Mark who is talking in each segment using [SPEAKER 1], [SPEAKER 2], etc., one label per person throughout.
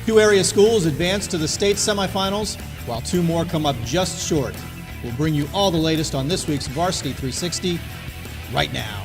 [SPEAKER 1] Two area schools advance to the state semifinals, while two more come up just short. We'll bring you all the latest on this week's Varsity 360 right now.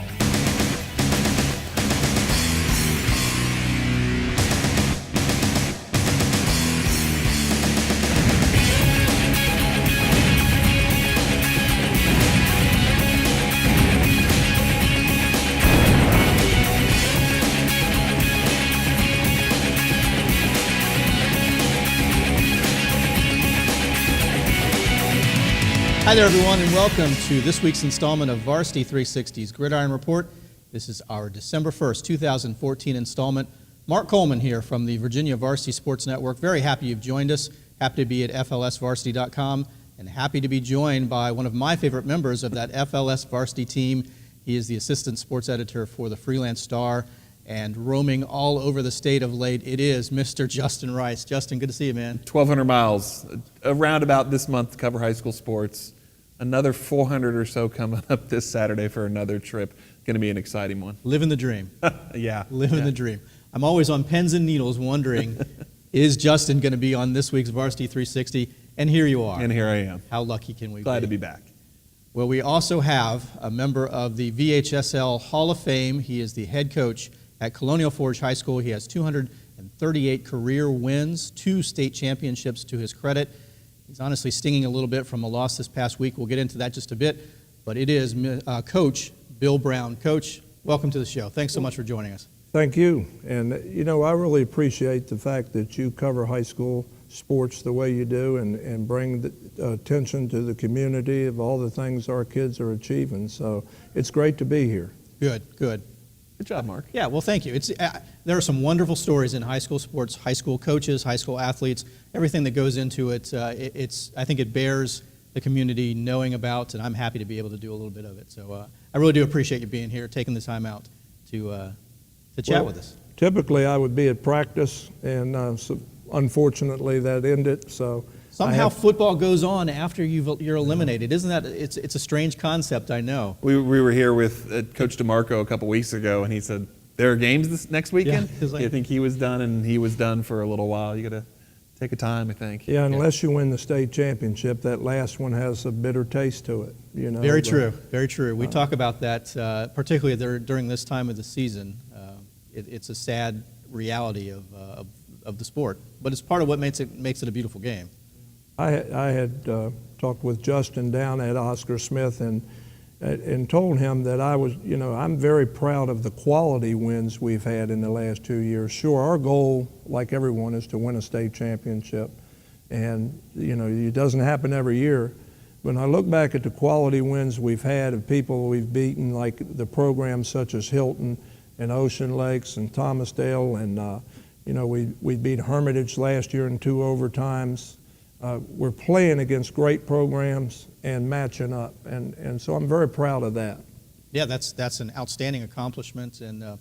[SPEAKER 1] Hi there, everyone, and welcome to this week's installment of Varsity 360's Gridiron Report. This is our December 1st, 2014 installment. Mark Coleman here from the Virginia Varsity Sports Network. Very happy you've joined us. Happy to be at FLSvarsity.com and happy to be joined by one of my favorite members of that FLS Varsity team. He is the assistant sports editor for the Freelance Star and roaming all over the state of late. It is Mr. Justin Rice. Justin, good to see you, man.
[SPEAKER 2] 1,200 miles, around about this month to cover high school sports. Another 400 or so coming up this Saturday for another trip. Going to be an exciting one.
[SPEAKER 1] Living the dream.
[SPEAKER 2] Yeah.
[SPEAKER 1] Living the dream. I'm always on pins and needles wondering, is Justin going to be on this week's Varsity 360? And here you are.
[SPEAKER 2] And here I am.
[SPEAKER 1] How lucky can we be?
[SPEAKER 2] Glad to be back.
[SPEAKER 1] Well, we also have a member of the VHSL Hall of Fame. He is the head coach at Colonial Forge High School. He has 238 career wins, 2 state championships to his credit. He's honestly stinging a little bit from a loss this past week. We'll get into that just a bit. But it is Coach Bill Brown. Coach, welcome to the show. Thanks so much for joining us.
[SPEAKER 3] Thank you. And, you know, I really appreciate the fact that you cover high school sports the way you do and bring the attention to the community of all the things our kids are achieving. So it's great to be here.
[SPEAKER 1] Good, good.
[SPEAKER 2] Good job, Mark.
[SPEAKER 1] Yeah, well, thank you. There are some wonderful stories in high school sports, high school coaches, high school athletes, everything that goes into it. I think it bears the community knowing about, and I'm happy to be able to do a little bit of it. So I really do appreciate you being here, taking the time out to chat with us.
[SPEAKER 3] Typically, I would be at practice, and so unfortunately, that ended. So
[SPEAKER 1] somehow football goes on after you're eliminated. Isn't that, it's a strange concept, I know.
[SPEAKER 2] We were here with Coach DeMarco a couple weeks ago, and he said, there are games this next weekend?
[SPEAKER 1] Yeah,
[SPEAKER 2] I think he was done, and he was done for a little while. You got to take a time, I think.
[SPEAKER 3] Yeah, unless you win the state championship, that last one has a bitter taste to it. You know.
[SPEAKER 1] Very true, very true. We talk about that, particularly during this time of the season. It's a sad reality of the sport, but it's part of what makes it a beautiful game.
[SPEAKER 3] I had talked with Justin down at Oscar Smith and told him that I'm very proud of the quality wins we've had in the last 2 years. Sure, our goal, like everyone, is to win a state championship, and it doesn't happen every year. When I look back at the quality wins we've had of people we've beaten, like the programs such as Hilton and Ocean Lakes and Thomasdale, and we beat Hermitage last year in 2 overtimes. We're playing against great programs and matching up, and so I'm very proud of that.
[SPEAKER 1] Yeah, that's an outstanding accomplishment, and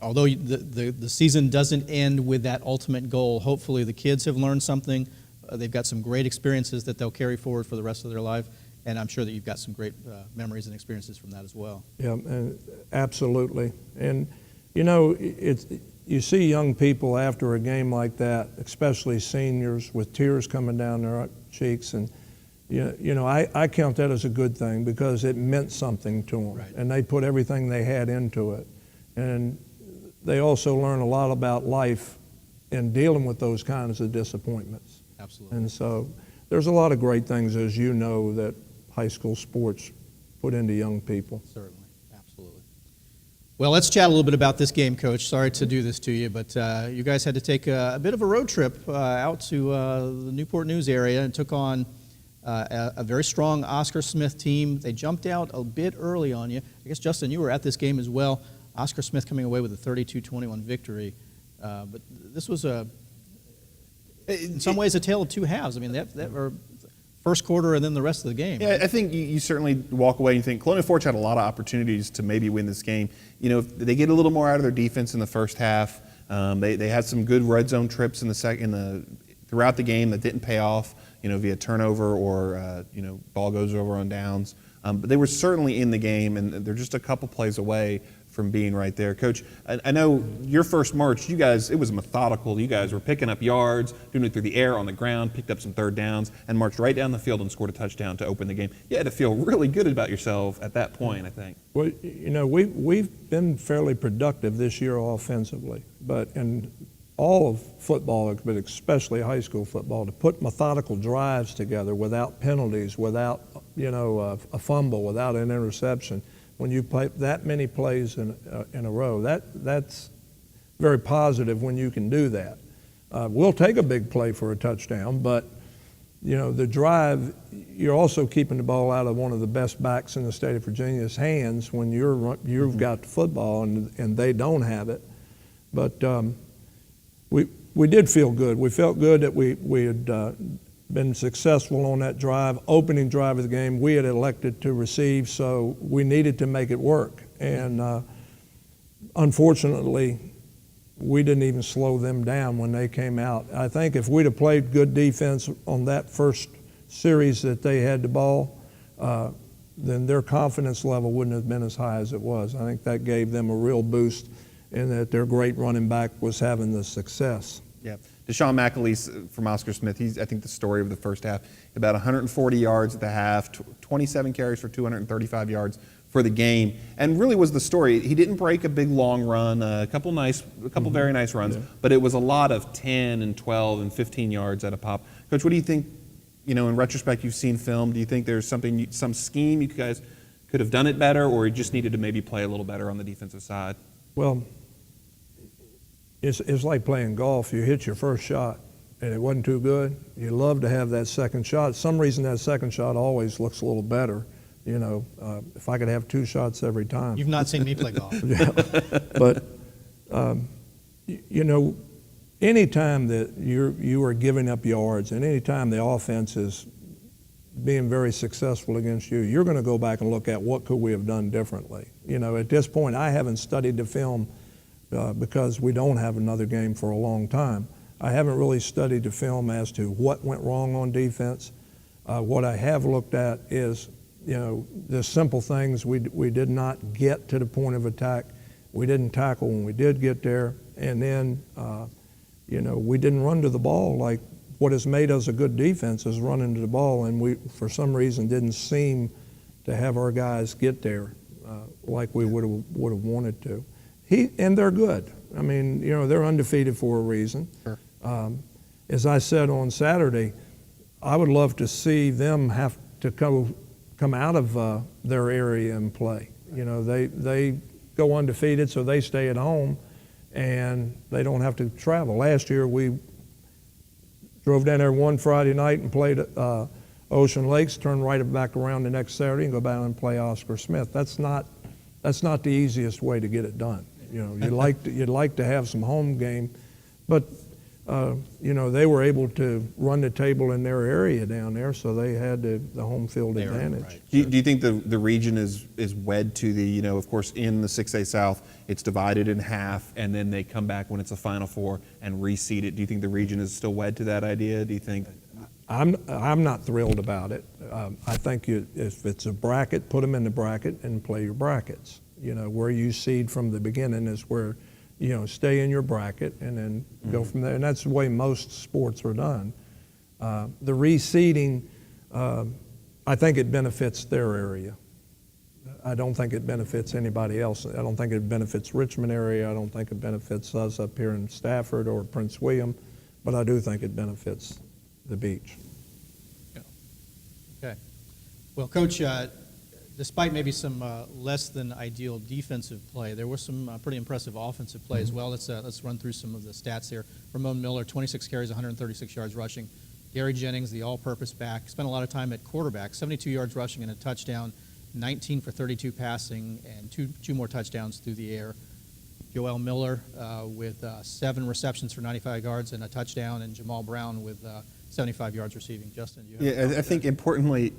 [SPEAKER 1] although the season doesn't end with that ultimate goal, hopefully the kids have learned something. They've got some great experiences that they'll carry forward for the rest of their life, and I'm sure that you've got some great memories and experiences from that as well. Yeah,
[SPEAKER 3] absolutely. And you see young people after a game like that, especially seniors, with tears coming down their cheeks, and I count that as a good thing because it meant something to them,
[SPEAKER 1] right.
[SPEAKER 3] And they put everything they had into it, and they also learn a lot about life in dealing with those kinds of disappointments.
[SPEAKER 1] Absolutely.
[SPEAKER 3] And so there's a lot of great things, as you know, that high school sports put into young people.
[SPEAKER 1] Certainly. Well, let's chat a little bit about this game, Coach. Sorry to do this to you, but you guys had to take a bit of a road trip out to the Newport News area and took on a very strong Oscar Smith team. They jumped out a bit early on you. I guess, Justin, you were at this game as well. Oscar Smith coming away with a 32-21 victory. But this was, in some ways, a tale of two halves. I mean, that were first quarter and then the rest of the game.
[SPEAKER 2] Yeah, I think you certainly walk away and you think Colonial Forge had a lot of opportunities to maybe win this game. If they get a little more out of their defense in the first half. They had some good red zone trips in throughout the game that didn't pay off, via turnover or ball goes over on downs. But they were certainly in the game, and they're just a couple plays away from being right there. Coach, I know your first march, you guys, it was methodical. You guys were picking up yards, doing it through the air, on the ground, picked up some third downs, and marched right down the field and scored a touchdown to open the game. You had to feel really good about yourself at that point, I think.
[SPEAKER 3] Well, you know, we've been fairly productive this year offensively, but in all of football, but especially high school football, to put methodical drives together without penalties, without, you know, a fumble, without an interception, when you play that many plays in a row, that's very positive when you can do that. We'll take a big play for a touchdown, but you know, the drive, you're also keeping the ball out of one of the best backs in the state of Virginia's hands when you've got the football and they don't have it. But we did feel good. We felt good that we had been successful on that drive, opening drive of the game. We had elected to receive, so we needed to make it work. And unfortunately, we didn't even slow them down when they came out. I think if we'd have played good defense on that first series that they had the ball, then their confidence level wouldn't have been as high as it was. I think that gave them a real boost in that their great running back was having the success.
[SPEAKER 2] Yeah. Deshaun McAleese from Oscar Smith, he's, I think, the story of the first half. About 140 yards at the half, 27 carries for 235 yards for the game, and really was the story. He didn't break a big long run, a couple very nice runs, but it was a lot of 10 and 12 and 15 yards at a pop. Coach, what do you think, you know, in retrospect, you've seen film, do you think there's something, some scheme you guys could have done it better, or you just needed to maybe play a little better on the defensive side?
[SPEAKER 3] Well, it's like playing golf. You hit your first shot and it wasn't too good. You love to have that second shot. Some reason that second shot always looks a little better. You know, if I could have 2 shots every time.
[SPEAKER 1] You've not seen me play golf.
[SPEAKER 3] Yeah. But, you know, anytime that you are giving up yards and anytime the offense is being very successful against you, you're going to go back and look at what could we have done differently. You know, at this point, I haven't studied the film because we don't have another game for a long time. I haven't really studied the film as to what went wrong on defense. What I have looked at is, you know, the simple things. We did not get to the point of attack. We didn't tackle when we did get there. And then, you know, we didn't run to the ball. Like, what has made us a good defense is running to the ball, and we, for some reason, didn't seem to have our guys get there like we would have wanted to. And they're good. I mean, you know, they're undefeated for a reason.
[SPEAKER 2] Sure.
[SPEAKER 3] As I said on Saturday, I would love to see them have to come out of their area and play. You know, they go undefeated, so they stay at home, and they don't have to travel. Last year, we drove down there one Friday night and played Ocean Lakes, turned right back around the next Saturday and go back and play Oscar Smith. That's not the easiest way to get it done. You know, you'd like to have some home game, but you know, they were able to run the table in their area down there, so they had the home field advantage.
[SPEAKER 1] Right.
[SPEAKER 2] Do you think the region is wed to the, you know, of course, in the 6A South, it's divided in half, and then they come back when it's a Final Four and reseed it. Do you think the region is still wed to that idea? Do you think?
[SPEAKER 3] I'm not thrilled about it. I think if it's a bracket, put them in the bracket and play your brackets. You know, where you seed from the beginning is where, you know, stay in your bracket and then go from there. And that's the way most sports are done. The reseeding, I think it benefits their area. I don't think it benefits anybody else. I don't think it benefits Richmond area. I don't think it benefits us up here in Stafford or Prince William, but I do think it benefits the beach.
[SPEAKER 1] Yeah. Okay. Well, Coach, despite maybe some less than ideal defensive play, there was some pretty impressive offensive play as well. Let's run through some of the stats here. Ramon Miller, 26 carries, 136 yards rushing. Gary Jennings, the all-purpose back, spent a lot of time at quarterback, 72 yards rushing and a touchdown, 19 for 32 passing, and two more touchdowns through the air. Joel Miller with 7 receptions for 95 yards and a touchdown, and Jamal Brown with 75 yards receiving. Justin, do you have
[SPEAKER 2] I think importantly,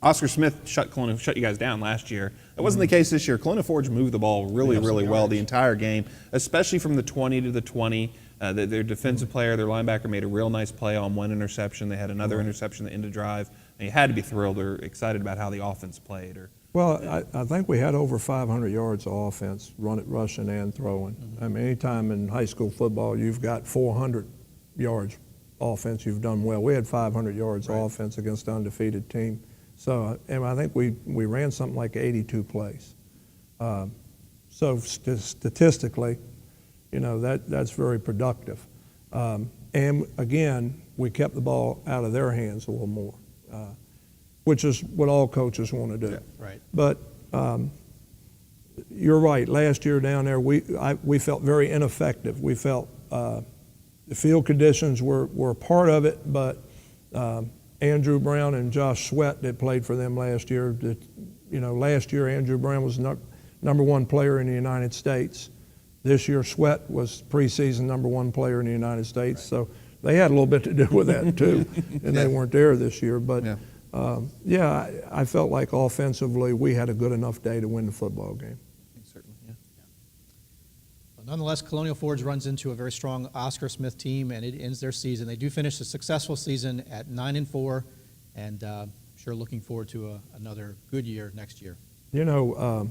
[SPEAKER 2] Oscar Smith shut you guys down last year. That wasn't the case this year. Kelowna Forge moved the ball really well the entire game, especially from the 20 to the 20. Their defensive player, their linebacker, made a real nice play on one interception. They had another interception that ended the drive. And you had to be thrilled or excited about how the offense played. Or
[SPEAKER 3] Well, I think we had over 500 yards of offense, rushing and throwing. I mean, anytime in high school football you've got 400 yards offense, you've done well. We had 500 yards of offense against an undefeated team. So, and I think we ran something like 82 plays. So statistically, you know, that's very productive. And again, we kept the ball out of their hands a little more, which is what all coaches want to do.
[SPEAKER 1] Yeah, right.
[SPEAKER 3] But you're right. Last year down there, we felt very ineffective. We felt the field conditions were part of it, but Andrew Brown and Josh Sweat that played for them last year. You know, last year Andrew Brown was number one player in the United States. This year Sweat was preseason number one player in the United States. Right. So they had a little bit to do with that too, and they weren't there this year. But I felt like offensively we had a good enough day to win the football game.
[SPEAKER 2] Certainly,
[SPEAKER 1] Well, nonetheless, Colonial Forge runs into a very strong Oscar Smith team, and it ends their season. They do finish a successful season at 9-4, and sure looking forward to another good year next year.
[SPEAKER 3] You know,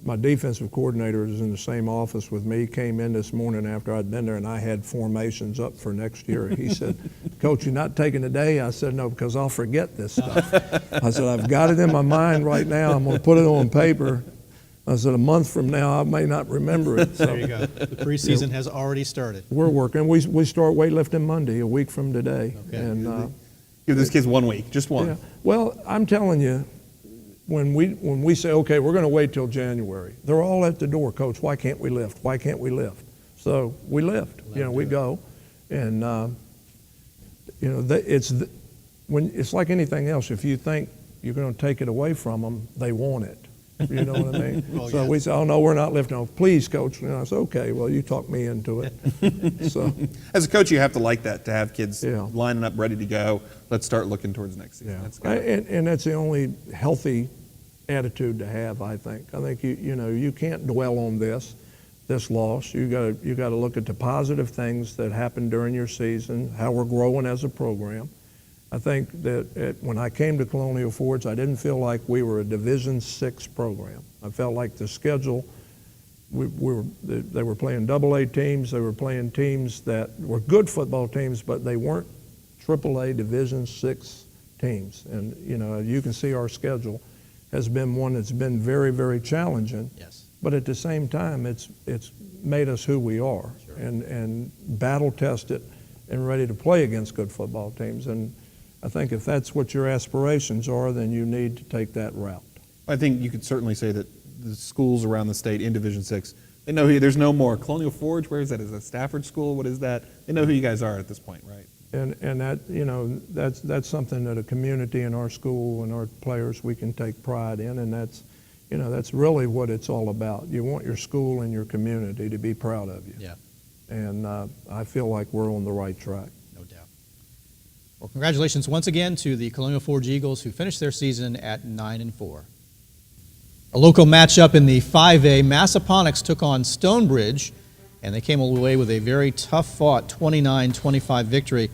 [SPEAKER 3] my defensive coordinator is in the same office with me. He came in this morning after I'd been there, and I had formations up for next year. He said, "Coach, you're not taking the day?" I said, "No, because I'll forget this stuff." I said, "I've got it in my mind right now. I'm going to put it on paper." I said, "A month from now, I may not remember it." So,
[SPEAKER 1] there you go. The preseason has already started.
[SPEAKER 3] We're working. We start weightlifting Monday, a week from today.
[SPEAKER 1] Okay.
[SPEAKER 3] And
[SPEAKER 2] give these kids 1 week, just one.
[SPEAKER 3] Yeah. Well, I'm telling you, when we say, okay, we're going to wait till January, they're all at the door. Coach, why can't we lift? Why can't we lift? So we lift. You know, we go, and you know, it's like anything else. If you think you're going to take it away from them, they want it. You know what I mean?
[SPEAKER 1] Well,
[SPEAKER 3] so
[SPEAKER 1] yes.
[SPEAKER 3] we say, "Oh no, we're not lifting." "Oh, please, Coach." And I said, "Okay, well, you talked me into it." So,
[SPEAKER 2] As a coach, you have to like that, to have kids
[SPEAKER 3] Yeah.
[SPEAKER 2] lining up, ready to go. Let's start looking towards next season.
[SPEAKER 3] yeah,
[SPEAKER 2] That's good.
[SPEAKER 3] and that's the only healthy attitude to have. I think you know you can't dwell on this loss. You got to look at the positive things that happened during your season, how we're growing as a program. I think that when I came to Colonial Forge, I didn't feel like we were a Division VI program. I felt like the schedule, they were playing AA teams. They were playing teams that were good football teams, but they weren't AAA Division VI teams. And you know, you can see our schedule has been one that's been very, very challenging.
[SPEAKER 1] Yes.
[SPEAKER 3] But at the same time, it's made us who we are,
[SPEAKER 1] Sure.
[SPEAKER 3] and battle tested and ready to play against good football teams. And I think if that's what your aspirations are, then you need to take that route.
[SPEAKER 2] I think you could certainly say that the schools around the state in Division VI, they know who, there's no more Colonial Forge. Where is that? Is that Stafford School? What is that? They know who you guys are at this point, right?
[SPEAKER 3] And that, you know, that's something that a community in our school and our players, we can take pride in, and that's, you know, that's really what it's all about. You want your school and your community to be proud of you.
[SPEAKER 1] Yeah.
[SPEAKER 3] And I feel like we're on the right track.
[SPEAKER 1] No doubt. Well, congratulations once again to the Colonial Forge Eagles, who finished their season at 9-4. A local matchup in the 5A, Massaponax took on Stonebridge, and they came away with a very tough-fought 29-25 victory.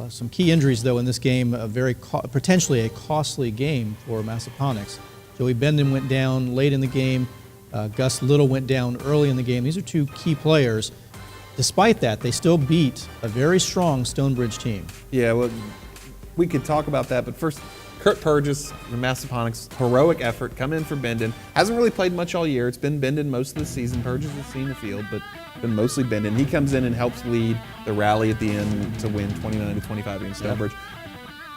[SPEAKER 1] Some key injuries, though, in this game, potentially a costly game for Massaponax. Joey Benden went down late in the game. Gus Little went down early in the game. These are two key players. Despite that, they still beat a very strong Stonebridge team.
[SPEAKER 2] Yeah, well, we could talk about that, but first, Kurt Purgis, the Massaponax, heroic effort, come in for Benden. Hasn't really played much all year. It's been Benden most of the season. Purgis has seen the field, but been mostly Benden. He comes in and helps lead the rally at the end to win 29-25 against Stonebridge.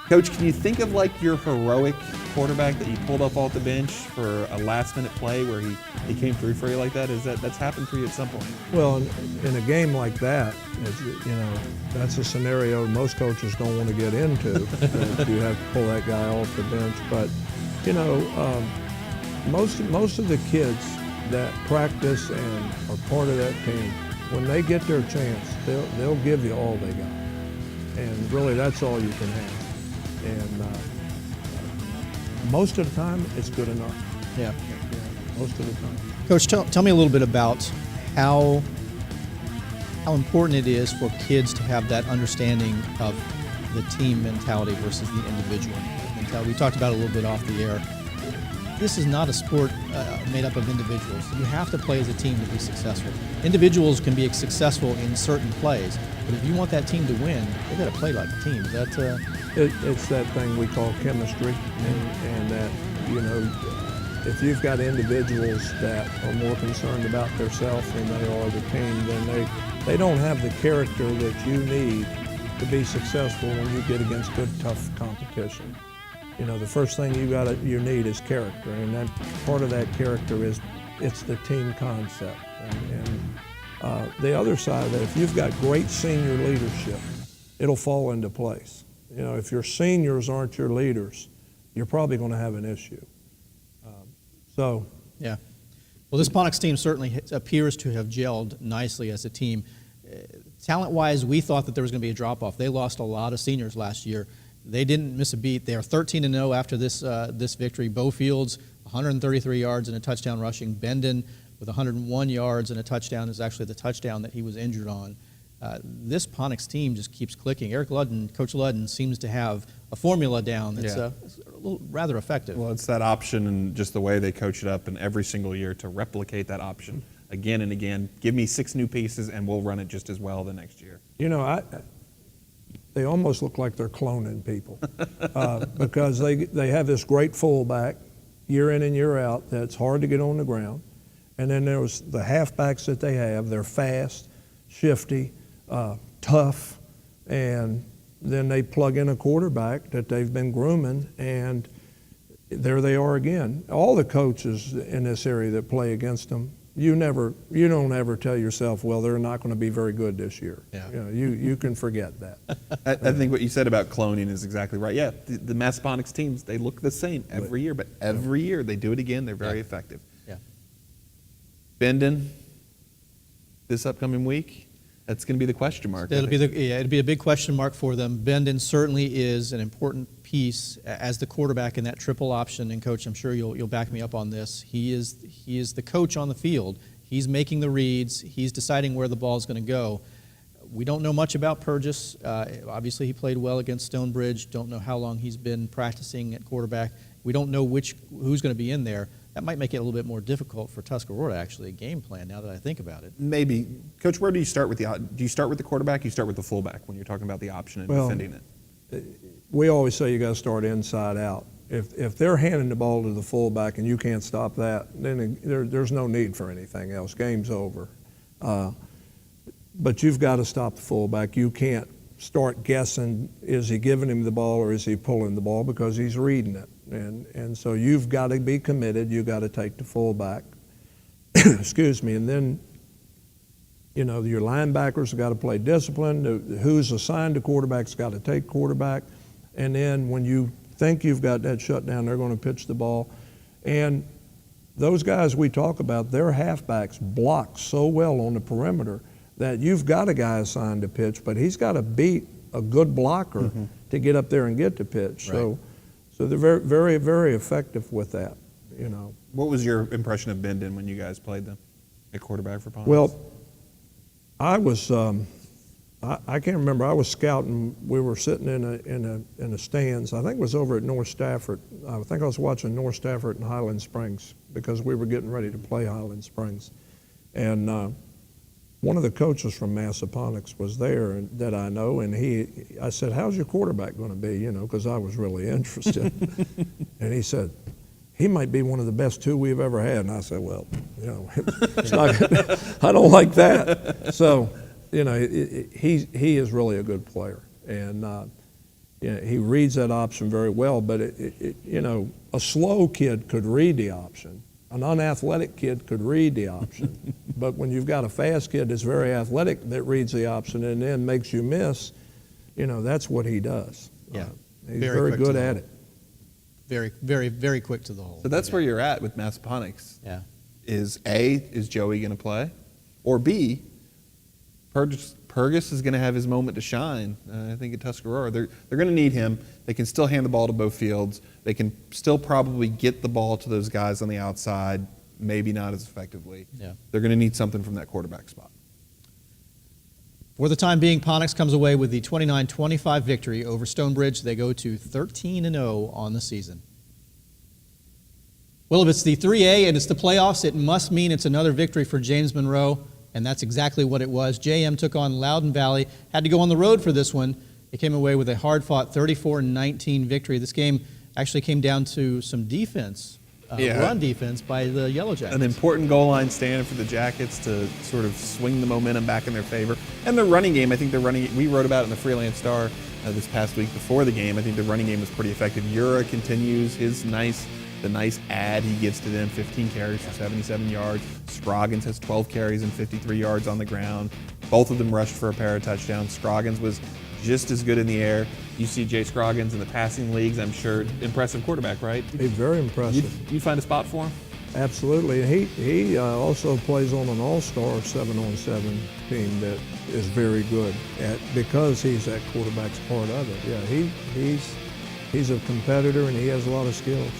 [SPEAKER 2] Coach, can you think of like your heroic quarterback that you pulled up off the bench for a last-minute play where he came through for you like that? That's happened for you at some point?
[SPEAKER 3] Well, in a game like that, you know, that's a scenario most coaches don't want to get into. That you have to pull that guy off the bench. But you know, most of the kids that practice and are part of that team, when they get their chance, they'll give you all they got, and really that's all you can have. And most of the time, it's good enough.
[SPEAKER 1] Yeah.
[SPEAKER 3] Most of the time.
[SPEAKER 1] Coach, tell me a little bit about how important it is for kids to have that understanding of the team mentality versus the individual mentality. We talked about it a little bit off the air. this is not a sport made up of individuals. You have to play as a team to be successful. Individuals can be successful in certain plays, but if you want that team to win, they got to play like a team. Is that?
[SPEAKER 3] It's that thing we call chemistry, and that, you know, if you've got individuals that are more concerned about themselves than they are the team, then they don't have the character that you need to be successful when you get against good, tough competition. You know, the first thing you need is character, and that part of that character is it's the team concept. And the other side of that, if you've got great senior leadership, it'll fall into place. You know, if your seniors aren't your leaders, you're probably going to have an issue.
[SPEAKER 1] Yeah. Well, this Ponix team certainly appears to have gelled nicely as a team. Talent-wise, we thought that there was going to be a drop-off. They lost a lot of seniors last year. They didn't miss a beat. They are 13-0 after this victory. Bo Fields, 133 yards and a touchdown rushing. Bendon with 101 yards and a touchdown is actually the touchdown that he was injured on. This Ponix team just keeps clicking. Eric Ludden, Coach Ludden, seems to have a formula down that's rather effective.
[SPEAKER 2] Well, it's that option and just the way they coach it up, and every single year to replicate that option again and again. Give me 6 new pieces, and we'll run it just as well the next year.
[SPEAKER 3] You know, they almost look like they're cloning people because they have this great fullback year in and year out that's hard to get on the ground. And then there's the halfbacks that they have. They're fast, shifty, tough, and then they plug in a quarterback that they've been grooming, and there they are again. All the coaches in this area that play against them, you don't ever tell yourself, well, they're not going to be very good this year.
[SPEAKER 1] Yeah.
[SPEAKER 3] You know, you can forget that.
[SPEAKER 2] I think what you said about cloning is exactly right. Yeah, the Massaponics teams, they look the same every year, but every year they do it again. They're very effective.
[SPEAKER 1] Yeah.
[SPEAKER 2] Bendon, this upcoming week, that's going to be the question mark.
[SPEAKER 1] It'll be a big question mark for them. Bendon certainly is an important piece as the quarterback in that triple option. And Coach, I'm sure you'll back me up on this. He is the coach on the field. He's making the reads. He's deciding where the ball is going to go. We don't know much about Purgis. Obviously, he played well against Stonebridge. Don't know how long he's been practicing at quarterback. We don't know who's going to be in there. That might make it a little bit more difficult for Tuscarora, actually, a game plan, now that I think about it.
[SPEAKER 2] Maybe. Coach, where do you start with do you start with the quarterback, you start with the fullback when you're talking about the option and defending it?
[SPEAKER 3] We always say you got to start inside out. If they're handing the ball to the fullback and you can't stop that, then there's no need for anything else. Game's over. But you've got to stop the fullback. You can't start guessing, is he giving him the ball or is he pulling the ball, because he's reading it. And so you've got to be committed. You've got to take the fullback. Excuse me. And then, you know, your linebackers have got to play discipline. Who's assigned to quarterback's got to take quarterback. And then when you think you've got that shut down, they're going to pitch the ball. And those guys we talk about, their halfbacks block so well on the perimeter that you've got a guy assigned to pitch, but he's got to beat a good blocker to get up there and get the pitch.
[SPEAKER 1] Right.
[SPEAKER 3] So they're very, very, very effective with that, you know.
[SPEAKER 2] What was your impression of Bendon when you guys played them at quarterback for Ponix?
[SPEAKER 3] Well, I was, I can't remember. I was scouting. We were sitting in the stands. I think it was over at North Stafford. I think I was watching North Stafford and Highland Springs because we were getting ready to play Highland Springs. And one of the coaches from Massaponics was there that I know, and I said, how's your quarterback going to be, you know, because I was really interested. And he said, he might be one of the best 2 we've ever had. And I said, well, you know, it's not, I don't like that. So, you know, he is really a good player. And you know, he reads that option very well, but, you know, a slow kid could read the option. An unathletic kid could read the option, but when you've got a fast kid that's very athletic that reads the option and then makes you miss, you know, that's what he does.
[SPEAKER 1] Yeah,
[SPEAKER 3] he's very good at it.
[SPEAKER 1] Very, very, very quick to the hole.
[SPEAKER 2] So that's where you're at with Massaponics.
[SPEAKER 1] Yeah.
[SPEAKER 2] Is Joey going to play? Or B, Purgis is going to have his moment to shine, I think, at Tuscarora. They're going to need him. They can still hand the ball to Bo Fields. They can still probably get the ball to those guys on the outside, maybe not as effectively.
[SPEAKER 1] Yeah.
[SPEAKER 2] They're going to need something from that quarterback spot.
[SPEAKER 1] For the time being, Ponix comes away with the 29-25 victory over Stonebridge. They go to 13-0 on the season. Well, if it's the 3A and it's the playoffs, it must mean it's another victory for James Monroe, and that's exactly what it was. JM took on Loudoun Valley, had to go on the road for this one. They came away with a hard-fought 34-19 victory. This game actually came down to some defense, run defense by the Yellow Jackets.
[SPEAKER 2] An important goal line stand for the Jackets to sort of swing the momentum back in their favor. And their running game, I think we wrote about it in the Freelance Star this past week before the game. I think the running game was pretty effective. Ura continues the nice ad he gives to them, 15 carries for 77 yards. Scroggins has 12 carries and 53 yards on the ground. Both of them rushed for a pair of touchdowns. Scroggins was just as good in the air. You see Jay Scroggins in the passing leagues, I'm sure. Impressive quarterback, right?
[SPEAKER 3] He's very impressive.
[SPEAKER 2] You'd find a spot for him?
[SPEAKER 3] Absolutely. He also plays on an all-star 7-on-7 team that is very good because he's that quarterback's part of it. Yeah, he's a competitor and he has a lot of skills.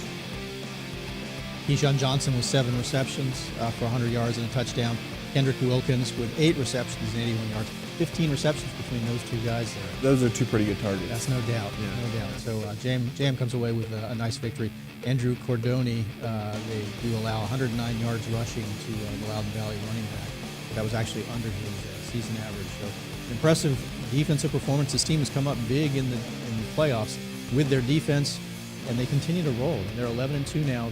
[SPEAKER 1] Keyshawn Johnson with 7 receptions for 100 yards and a touchdown. Kendrick Wilkins with 8 receptions and 81 yards. 15 receptions between those two guys there.
[SPEAKER 2] Those are 2 pretty good targets.
[SPEAKER 1] That's no doubt, no doubt. So JM comes away with a nice victory. Andrew Cordoni, they do allow 109 yards rushing to the Loudoun Valley running back. That was actually under his season average. So impressive defensive performance. This team has come up big in the playoffs with their defense, and they continue to roll. They're 11-2 now.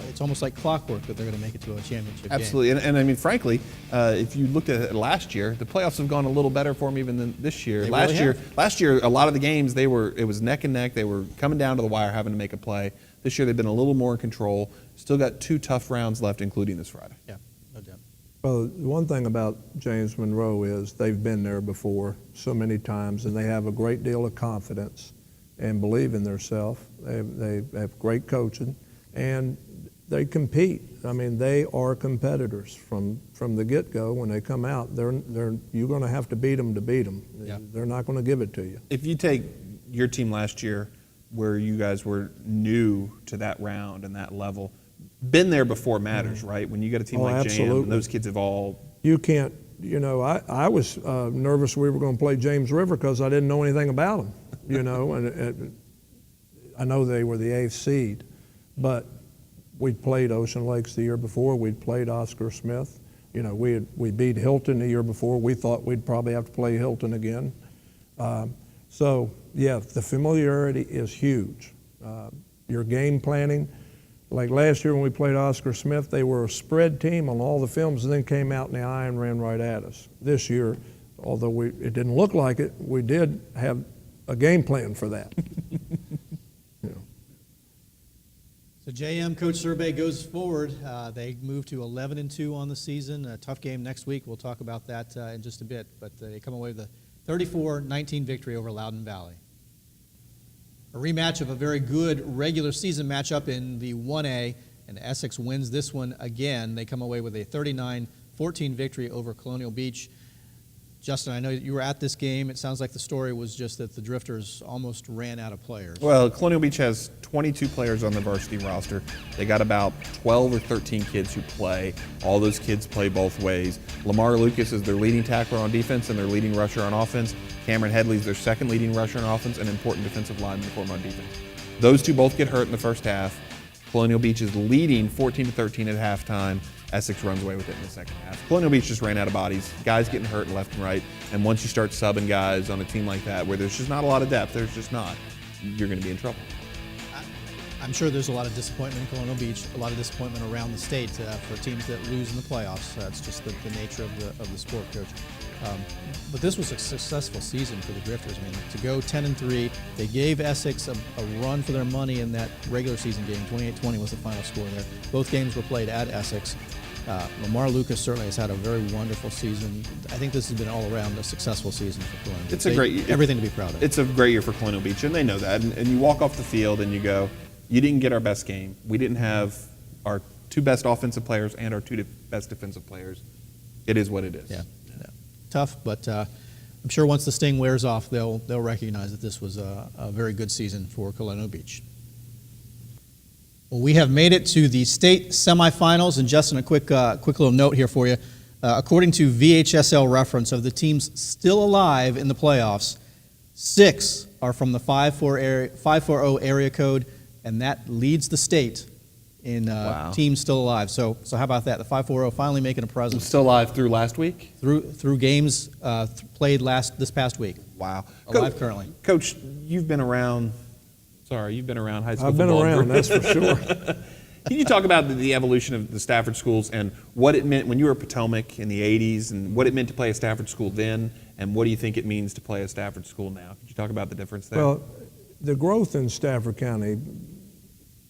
[SPEAKER 1] It's almost like clockwork that they're going to make it to a championship
[SPEAKER 2] Absolutely.
[SPEAKER 1] game.
[SPEAKER 2] And I mean, frankly, if you looked at it last year, the playoffs have gone a little better for them even than this year. Last year, a lot of the games, it was neck and neck. They were coming down to the wire, having to make a play. This year, they've been a little more in control. Still got 2 tough rounds left, including this Friday.
[SPEAKER 1] Yeah, no doubt.
[SPEAKER 3] Well, the one thing about James Monroe is they've been there before so many times, and they have a great deal of confidence and believe in themselves. They have great coaching, and they compete. I mean, they are competitors from the get-go. When they come out, you're going to have to beat them to beat them.
[SPEAKER 1] Yeah.
[SPEAKER 3] They're not going to give it to you.
[SPEAKER 2] If you take your team last year, where you guys were new to that round and that level, been there before matters, right? When you got a team like JM, and those kids have all...
[SPEAKER 3] You can't, I was nervous we were going to play James River because I didn't know anything about them, and I know they were the 8th seed, but we'd played Ocean Lakes the year before. We'd played Oscar Smith. We beat Hilton the year before. We thought we'd probably have to play Hilton again. So, yeah, the familiarity is huge. Your game planning, like last year when we played Oscar Smith, they were a spread team on all the films and then came out in the eye and ran right at us. This year, although it didn't look like it, we did have a game plan for that.
[SPEAKER 1] So JM Coach Survey goes forward. They move to 11-2 on the season. A tough game next week. We'll talk about that in just a bit. But they come away with a 34-19 victory over Loudoun Valley. A rematch of a very good regular season matchup in the 1A, and Essex wins this one again. They come away with a 39-14 victory over Colonial Beach. Justin, I know that you were at this game. It sounds like the story was just that the Drifters almost ran out of players.
[SPEAKER 2] Well, Colonial Beach has 22 players on the varsity roster. They got about 12 or 13 kids who play. All those kids play both ways. Lamar Lucas is their leading tackler on defense and their leading rusher on offense. Cameron Headley's their second leading rusher on offense and important defensive lineman for them on defense. Those two both get hurt in the first half. Colonial Beach is leading 14-13 at halftime. Essex runs away with it in the second half. Colonial Beach just ran out of bodies. Guys getting hurt left and right. And once you start subbing guys on a team like that where there's just not a lot of depth, there's just not, you're going to be in trouble.
[SPEAKER 1] I'm sure there's a lot of disappointment in Colonial Beach, a lot of disappointment around the state for teams that lose in the playoffs. It's just the nature of the sport, Coach. But this was a successful season for the Drifters. I mean, to go 10-3, they gave Essex a run for their money in that regular season game. 28-20 was the final score there. Both games were played at Essex. Lamar Lucas certainly has had a very wonderful season. I think this has been all around a successful season for Colonial Beach.
[SPEAKER 2] It's a great year.
[SPEAKER 1] Everything to be proud of.
[SPEAKER 2] It's a great year for Colonial Beach, and they know that. And you walk off the field and you go, you didn't get our best game. We didn't have our 2 best offensive players and our 2 best defensive players. It is what it is.
[SPEAKER 1] Yeah. Tough, but I'm sure once the sting wears off, they'll recognize that this was a very good season for Colonial Beach. Well, we have made it to the state semifinals, and Justin, a quick little note here for you. According to VHSL reference, of the teams still alive in the playoffs, 6 are from the 540 area code, and that leads the state in
[SPEAKER 2] Wow.
[SPEAKER 1] teams still alive. So how about that? The 540 finally making a presence
[SPEAKER 2] Still alive through last week?
[SPEAKER 1] through games played this past week.
[SPEAKER 2] Wow.
[SPEAKER 1] Alive currently.
[SPEAKER 2] Coach, you've been around. Sorry, you've been around high school
[SPEAKER 3] I've been
[SPEAKER 2] football.
[SPEAKER 3] around, that's for sure.
[SPEAKER 2] Can you talk about the evolution of the Stafford schools and what it meant when you were at Potomac in the 80s and what it meant to play a Stafford school then and what do you think it means to play a Stafford school now? Could you talk about the difference there?
[SPEAKER 3] Well, the growth in Stafford County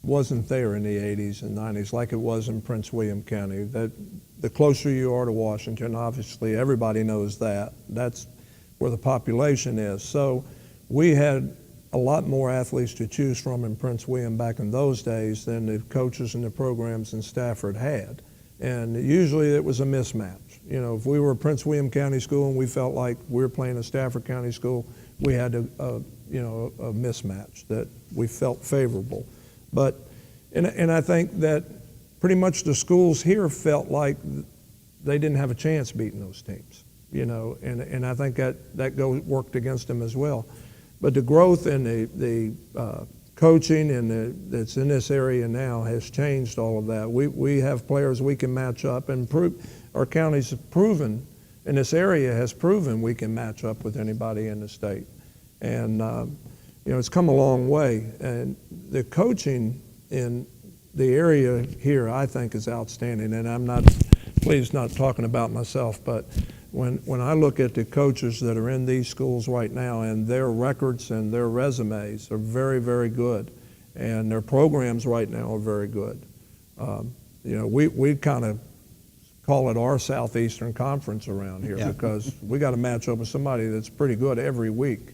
[SPEAKER 3] wasn't there in the 80s and 90s like it was in Prince William County. That the closer you are to Washington, obviously everybody knows that. That's where the population is. So we had a lot more athletes to choose from in Prince William back in those days than the coaches and the programs in Stafford had. And usually it was a mismatch. You know, if we were a Prince William County school and we felt like we were playing a Stafford County school, we had a mismatch that we felt favorable. But, and I think that pretty much the schools here felt like they didn't have a chance beating those teams, you know, and I think that worked against them as well. But the growth in the coaching and that's in this area now has changed all of that. We have players we can match up and our counties have proven, in this area has proven we can match up with anybody in the state. And, you know, it's come a long way. And the coaching in the area here, I think, is outstanding. And I'm not, please not talking about myself, but when I look at the coaches that are in these schools right now and their records and their resumes are very, very good. And their programs right now are very good. You know, we kind of call it our Southeastern Conference around here because we got to match up with somebody that's pretty good every week.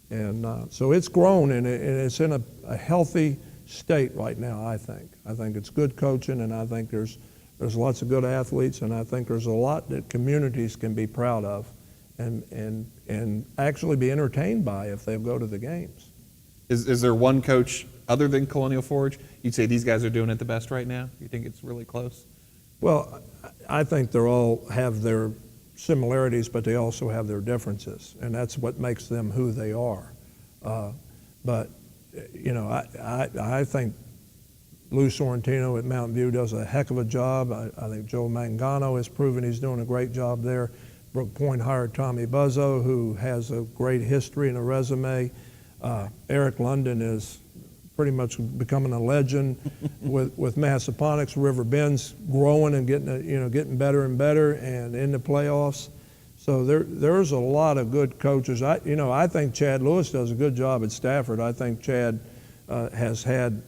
[SPEAKER 3] And so it's grown and it's in a healthy state right now, I think. I think it's good coaching and I think there's lots of good athletes, and I think there's a lot that communities can be proud of and actually be entertained by if they go to the games.
[SPEAKER 2] Is there one coach other than Colonial Forge you'd say these guys are doing it the best right now? You think it's really close?
[SPEAKER 3] Well, I think they all have their similarities, but they also have their differences, and that's what makes them who they are. But, you know, I think Lou Sorrentino at Mountain View does a heck of a job. I think Joe Mangano has proven he's doing a great job there. Brook Point hired Tommy Buzzo, who has a great history and a resume. Eric London is pretty much becoming a legend with Massaponax. River Bend's growing and getting better and better and in the playoffs. So there's a lot of good coaches. I think Chad Lewis does a good job at Stafford. I think Chad has had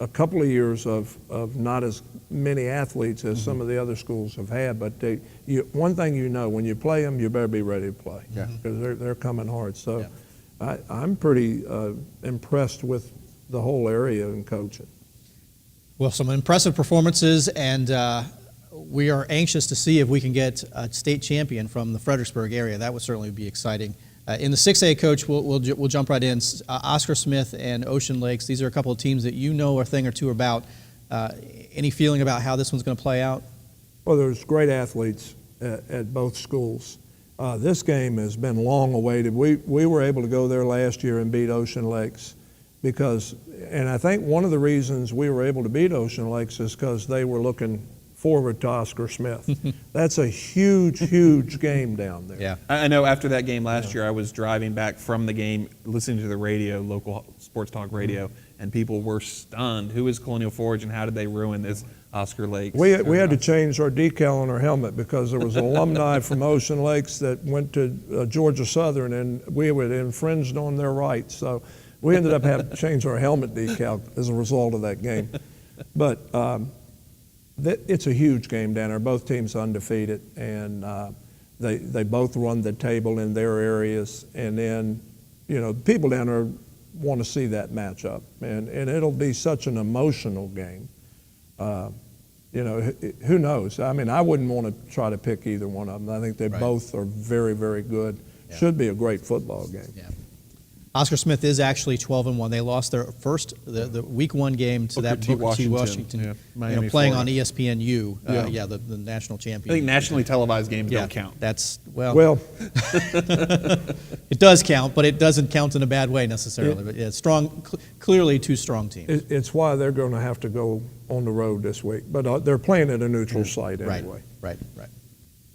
[SPEAKER 3] a couple of years of not as many athletes as some of the other schools have had, but one thing you know, when you play them, you better be ready to play because they're coming hard. So I'm pretty impressed with the whole area in coaching.
[SPEAKER 1] Well, some impressive performances, and we are anxious to see if we can get a state champion from the Fredericksburg area. That would certainly be exciting. In the 6A, Coach, we'll jump right in. Oscar Smith and Ocean Lakes, these are a couple of teams that you know a thing or two about. Any feeling about how this one's going to play out?
[SPEAKER 3] Well, there's great athletes at both schools. This game has been long awaited. We were able to go there last year and beat Ocean Lakes and I think one of the reasons we were able to beat Ocean Lakes is because they were looking forward to Oscar Smith. That's a huge, huge game down there.
[SPEAKER 2] Yeah, I know after that game last year, I was driving back from the game, listening to the radio, local sports talk radio, and people were stunned. Who is Colonial Forge and how did they ruin this Oscar Lakes?
[SPEAKER 3] We had to change our decal on our helmet because there was an alumni from Ocean Lakes that went to Georgia Southern, and we had infringed on their rights. So we ended up having to change our helmet decal as a result of that game. But it's a huge game down there. Both teams undefeated, and they both run the table in their areas. And then, you know, people down there want to see that matchup, and it'll be such an emotional game. You know, who knows? I mean, I wouldn't want to try to pick either one of them. I think they both are very, very good. Yeah. Should be a great football game.
[SPEAKER 1] Yeah. Oscar Smith is actually 12-1. They lost their first the week 1 game to that Booker T. Washington,
[SPEAKER 2] Yeah, Miami,
[SPEAKER 1] playing
[SPEAKER 2] Florida.
[SPEAKER 1] on ESPNU. The national champion.
[SPEAKER 2] I think nationally televised games don't count.
[SPEAKER 1] That's
[SPEAKER 3] Well,
[SPEAKER 1] it does count, but it doesn't count in a bad way necessarily. But yeah, clearly two strong teams.
[SPEAKER 3] it's why they're going to have to go on the road this week. But they're playing at a neutral site anyway.
[SPEAKER 1] Right.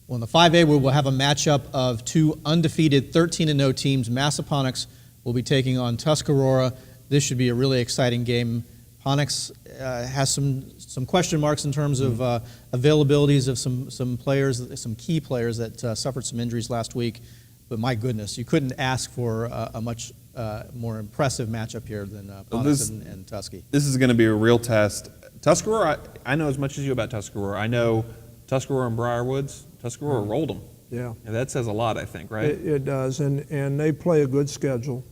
[SPEAKER 1] Well, in the 5A, we will have a matchup of two undefeated 13-0 teams. Massaponax will be taking on Tuscarora. This should be a really exciting game. Ponax has some question marks in terms of availabilities of some players, some key players that suffered some injuries last week. But my goodness, you couldn't ask for a much more impressive matchup here than Ponax and Tusky.
[SPEAKER 2] This is going to be a real test. Tuscarora, I know as much as you about Tuscarora. I know Tuscarora and Briarwoods. Tuscarora rolled them.
[SPEAKER 3] Yeah.
[SPEAKER 2] And that says a lot, I think, right?
[SPEAKER 3] It does, and they play a good schedule.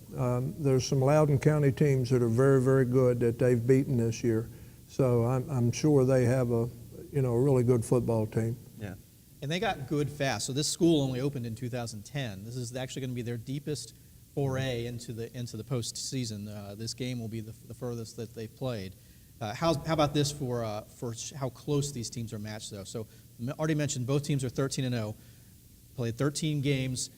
[SPEAKER 3] There's some Loudoun County teams that are very, very good that they've beaten this year. So I'm sure they have a really good football team.
[SPEAKER 2] Yeah.
[SPEAKER 1] And they got good fast. So this school only opened in 2010. This is actually going to be their deepest foray into the postseason. This game will be the furthest that they've played. How about this for how close these teams are matched, though? So already mentioned both teams are 13-0, played 13 games.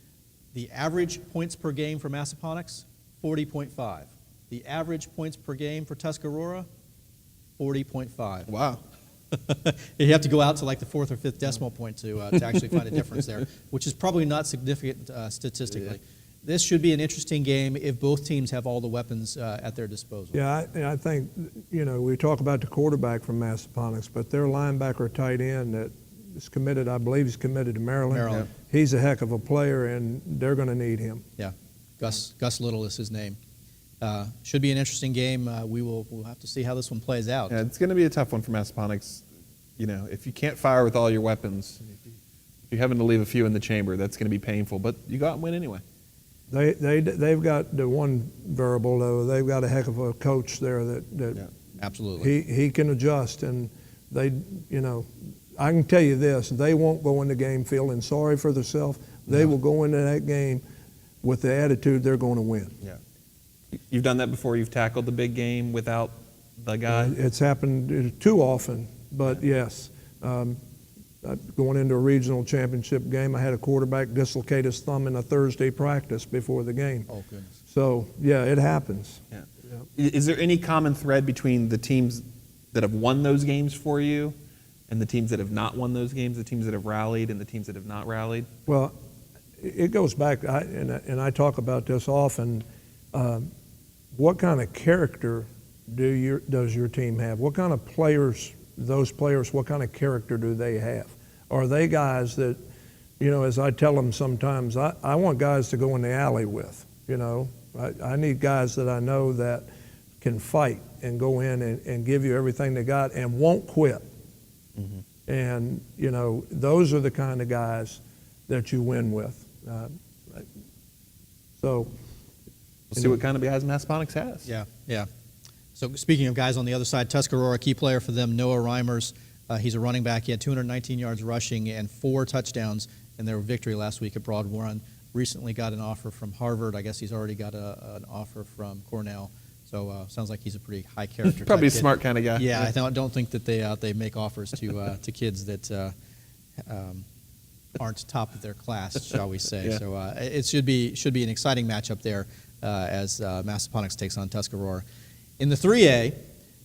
[SPEAKER 1] The average points per game for Massaponax, 40.5. The average points per game for Tuscarora, 40.5.
[SPEAKER 2] Wow.
[SPEAKER 1] You have to go out to like the 4th or 5th decimal point to actually find a difference there, which is probably not significant statistically.
[SPEAKER 2] Yeah.
[SPEAKER 1] This should be an interesting game if both teams have all the weapons at their disposal.
[SPEAKER 3] Yeah, I think, we talk about the quarterback from Massaponax, but their linebacker tight end that is committed, I believe he's committed to Maryland.
[SPEAKER 1] Maryland.
[SPEAKER 3] Yeah. He's a heck of a player, and they're going to need him.
[SPEAKER 1] Yeah, Gus Little is his name. Should be an interesting game. We'll have to see how this one plays out.
[SPEAKER 2] Yeah, it's going to be a tough one for Massaponax. If you can't fire with all your weapons, if you're having to leave a few in the chamber, that's going to be painful. But you go out and win anyway.
[SPEAKER 3] They've got the one variable, though. They've got a heck of a coach there that
[SPEAKER 2] Yeah.
[SPEAKER 1] Absolutely.
[SPEAKER 3] he can adjust, and they, I can tell you this: they won't go in the game feeling sorry for themselves. They will go into that game with the attitude they're going to win.
[SPEAKER 2] Yeah. You've done that before. You've tackled the big game without the guy.
[SPEAKER 3] It's happened too often, but yes. Going into a regional championship game, I had a quarterback dislocate his thumb in a Thursday practice before the game.
[SPEAKER 1] Oh, goodness.
[SPEAKER 3] So, yeah, it happens.
[SPEAKER 2] Yeah. Is there any common thread between the teams that have won those games for you and the teams that have not won those games, the teams that have rallied and the teams that have not rallied?
[SPEAKER 3] Well, it goes back, and I talk about this often. What kind of character does your team have? What kind of players? Those players, what kind of character do they have? Are they guys that, as I tell them sometimes, I want guys to go in the alley with, I need guys that I know that can fight and go in and give you everything they got and won't quit. Mm-hmm. And, those are the kind of guys that you win with.
[SPEAKER 2] We'll see what kind of guys Massaponax has.
[SPEAKER 1] Yeah. So speaking of guys on the other side, Tuscarora, key player for them, Noah Reimers. He's a running back. He had 219 yards rushing and 4 touchdowns in their victory last week at Broad Run. Recently got an offer from Harvard. I guess he's already got an offer from Cornell. So sounds like he's a pretty high character.
[SPEAKER 2] Probably a
[SPEAKER 1] kid.
[SPEAKER 2] smart kind of guy.
[SPEAKER 1] Yeah, I don't think that they make offers to kids that aren't top of their class, shall we say.
[SPEAKER 2] Yeah.
[SPEAKER 1] So it should be an exciting matchup there as Massaponax takes on Tuscarora. In the 3A,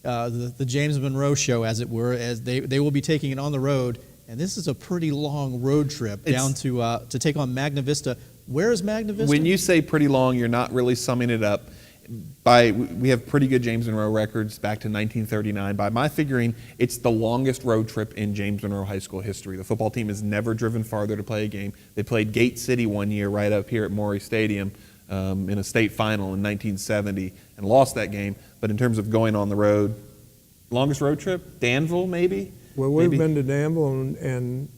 [SPEAKER 1] the James Monroe Show, as it were, as they will be taking it on the road, and this is a pretty long road trip down to take on Magna Vista. Where is Magna Vista?
[SPEAKER 2] When you say pretty long, you're not really summing it up. We have pretty good James Monroe records back to 1939. By my figuring, it's the longest road trip in James Monroe High School history. The football team has never driven farther to play a game. They played Gate City one year right up here at Maury Stadium in a state final in 1970 and lost that game. But in terms of going on the road, longest road trip, Danville maybe?
[SPEAKER 3] Well, we've been to Danville and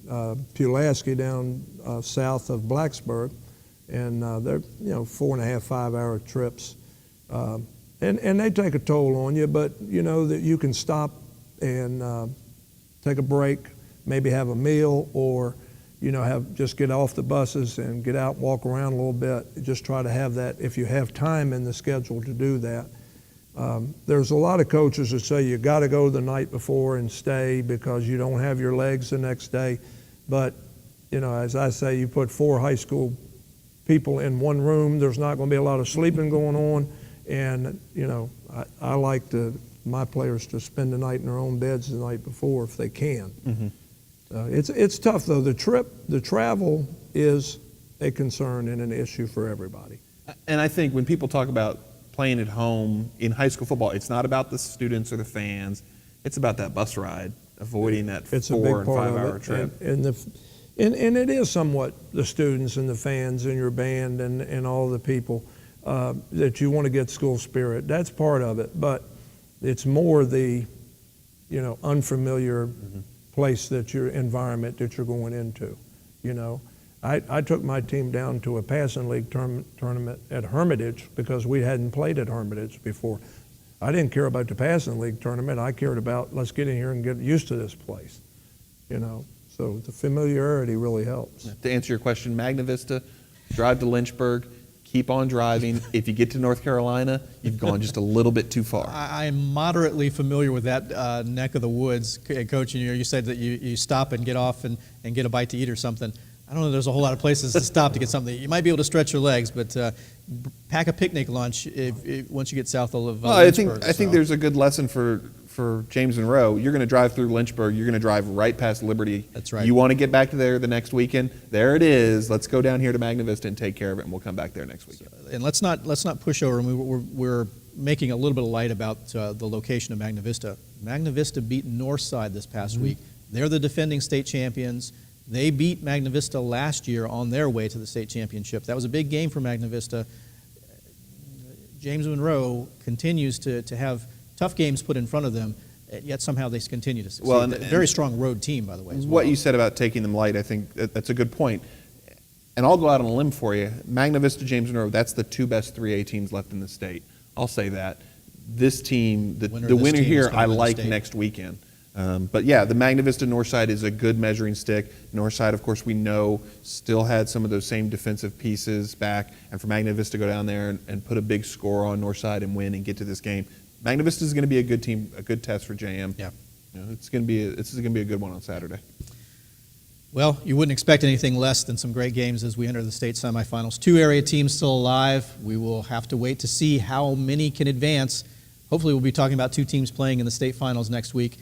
[SPEAKER 3] Pulaski down south of Blacksburg, and they're 4.5, 5 hour trips, and they take a toll on you. But that you can stop and take a break, maybe have a meal, or just get off the buses and get out and walk around a little bit. Just try to have that, if you have time in the schedule to do that. There's a lot of coaches that say you got to go the night before and stay because you don't have your legs the next day. But, as I say, you put 4 high school people in one room, there's not going to be a lot of sleeping going on. And, I like my players to spend the night in their own beds the night before if they can.
[SPEAKER 2] Mm-hmm.
[SPEAKER 3] It's tough, though. The travel is a concern and an issue for everybody.
[SPEAKER 2] And I think when people talk about playing at home in high school football, it's not about the students or the fans. It's about that bus ride, avoiding that
[SPEAKER 3] It's
[SPEAKER 2] 4
[SPEAKER 3] a big
[SPEAKER 2] and
[SPEAKER 3] part
[SPEAKER 2] 5
[SPEAKER 3] of
[SPEAKER 2] hour
[SPEAKER 3] it.
[SPEAKER 2] trip.
[SPEAKER 3] And it is somewhat the students and the fans and your band and all the people that you want to get school spirit. That's part of it. But it's more the, unfamiliar place environment that you're going into. I took my team down to a passing league tournament at Hermitage because we hadn't played at Hermitage before. I didn't care about the passing league tournament. I cared about let's get in here and get used to this place. So the familiarity really helps.
[SPEAKER 2] To answer your question, Magna Vista, drive to Lynchburg, keep on driving. If you get to North Carolina, you've gone just a little bit too far.
[SPEAKER 1] I'm moderately familiar with that neck of the woods, Coach. You said that you stop and get off and get a bite to eat or something. I don't know there's a whole lot of places to stop to get something. You might be able to stretch your legs, but pack a picnic lunch once you get south of Lynchburg.
[SPEAKER 2] I think there's a good lesson for James Monroe. You're going to drive through Lynchburg. You're going to drive right past Liberty.
[SPEAKER 1] That's right.
[SPEAKER 2] You want to get back to there the next weekend? There it is. Let's go down here to Magna Vista and take care of it, and we'll come back there next weekend.
[SPEAKER 1] And let's not push over. We're making a little bit of light about the location of Magna Vista. Magna Vista beat Northside this past week. They're the defending state champions. They beat Magna Vista last year on their way to the state championship. That was a big game for Magna Vista. James Monroe continues to have tough games put in front of them, yet somehow they continue to succeed.
[SPEAKER 2] Well,
[SPEAKER 1] a very strong road team, by the way, as well.
[SPEAKER 2] What you said about taking them light, I think that's a good point. And I'll go out on a limb for you. Magna Vista, James Monroe, that's the 2 best 3A teams left in the state. I'll say that. This team, the winner here, I like next weekend. But yeah, the Magna Vista Northside is a good measuring stick. Northside, of course, we know still had some of those same defensive pieces back. And for Magna Vista to go down there and put a big score on Northside and win and get to this game, Magna Vista is going to be a good team, a good test for JM.
[SPEAKER 1] Yeah,
[SPEAKER 2] this is going to be a good one on Saturday.
[SPEAKER 1] Well, you wouldn't expect anything less than some great games as we enter the state semifinals. 2 area teams still alive. We will have to wait to see how many can advance. Hopefully, we'll be talking about 2 teams playing in the state finals next week.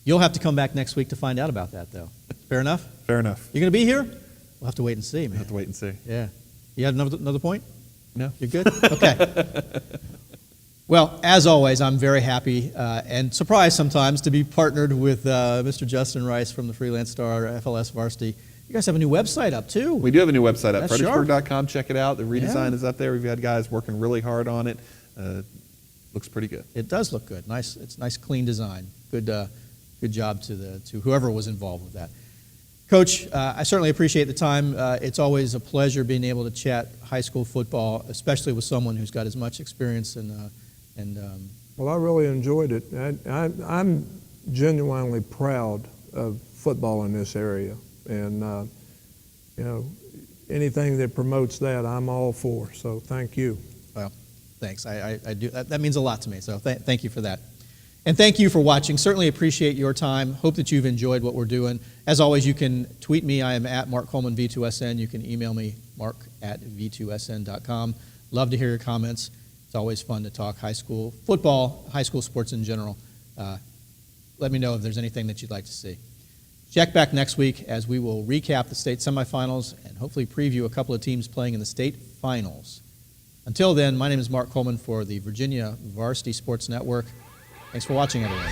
[SPEAKER 1] You'll have to come back next week to find out about that, though. Fair enough?
[SPEAKER 2] Fair enough.
[SPEAKER 1] You're going to be here? We'll have to wait and see, man.
[SPEAKER 2] We'll have to wait and see.
[SPEAKER 1] Yeah. You had another point?
[SPEAKER 2] No.
[SPEAKER 1] You're good? Okay. Well, as always, I'm very happy and surprised sometimes to be partnered with Mr. Justin Rice from the Freelance Star FLS Varsity. You guys have a new website up, too.
[SPEAKER 2] We do have a new website up,
[SPEAKER 1] That's
[SPEAKER 2] Fredericksburg.com. Check it out. The redesign
[SPEAKER 1] Yeah.
[SPEAKER 2] is up there. We've had guys working really hard on it. Looks pretty good.
[SPEAKER 1] It does look good. Nice. It's nice, clean design. Good job to whoever was involved with that. Coach, I certainly appreciate the time. It's always a pleasure being able to chat high school football, especially with someone who's got as much experience
[SPEAKER 3] Well, I really enjoyed it. I'm genuinely proud of football in this area, and anything that promotes that, I'm all for. So thank you.
[SPEAKER 1] Well, thanks. I do. That means a lot to me. So thank you for that. And thank you for watching. Certainly appreciate your time. Hope that you've enjoyed what we're doing. As always, you can tweet me. I am at Mark Coleman V2SN. You can email me, mark@v2sn.com. Love to hear your comments. It's always fun to talk high school football, high school sports in general. Let me know if there's anything that you'd like to see. Check back next week as we will recap the state semifinals and hopefully preview a couple of teams playing in the state finals. Until then, my name is Mark Coleman for the Virginia Varsity Sports Network. Thanks for watching, everyone.